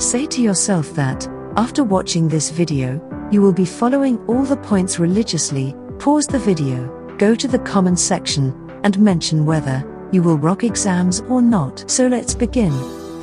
Say to yourself that, after watching this video, you will be following all the points religiously. Pause the video, go to the comments section, and mention whether you will rock exams or not. So let's begin.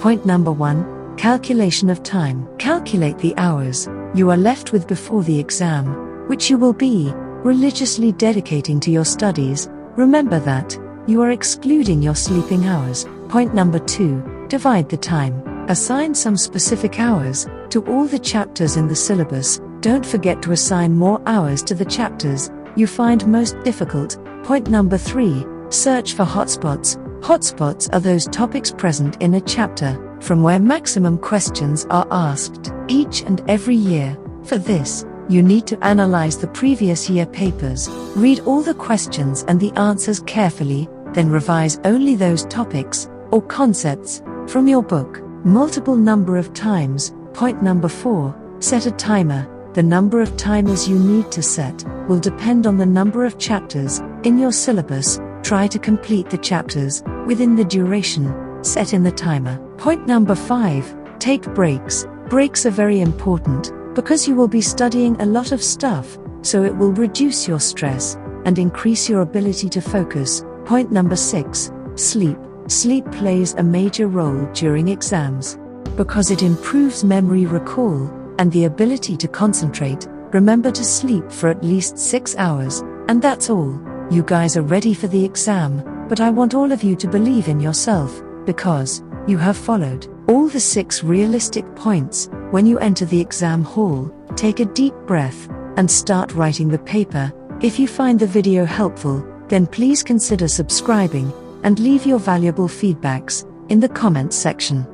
Point number 1, calculation of time. Calculate the hours you are left with before the exam, which you will be religiously dedicating to your studies. Remember that you are excluding your sleeping hours. Point number 2, divide the time. Assign some specific hours to all the chapters in the syllabus. Don't forget to assign more hours to the chapters you find most difficult. Point number 3, search for hotspots. Hotspots are those topics present in a chapter from where maximum questions are asked each and every year. For this, you need to analyze the previous year papers, read all the questions and the answers carefully, then revise only those topics or concepts from your book multiple number of times. Point number 4, set a timer. The number of timers you need to set will depend on the number of chapters in your syllabus. Try to complete the chapters within the duration set in the timer. Point number 5, take breaks. Breaks are very important because you will be studying a lot of stuff, so it will reduce your stress and increase your ability to focus. Point number 6, sleep. Sleep plays a major role during exams because it improves memory recall and the ability to concentrate. Remember to sleep for at least 6 hours, and that's all. You guys are ready for the exam, but I want all of you to believe in yourself, because you have followed all the 6 realistic points. When you enter the exam hall, take a deep breath and start writing the paper. If you find the video helpful, then please consider subscribing and leave your valuable feedbacks in the comments section.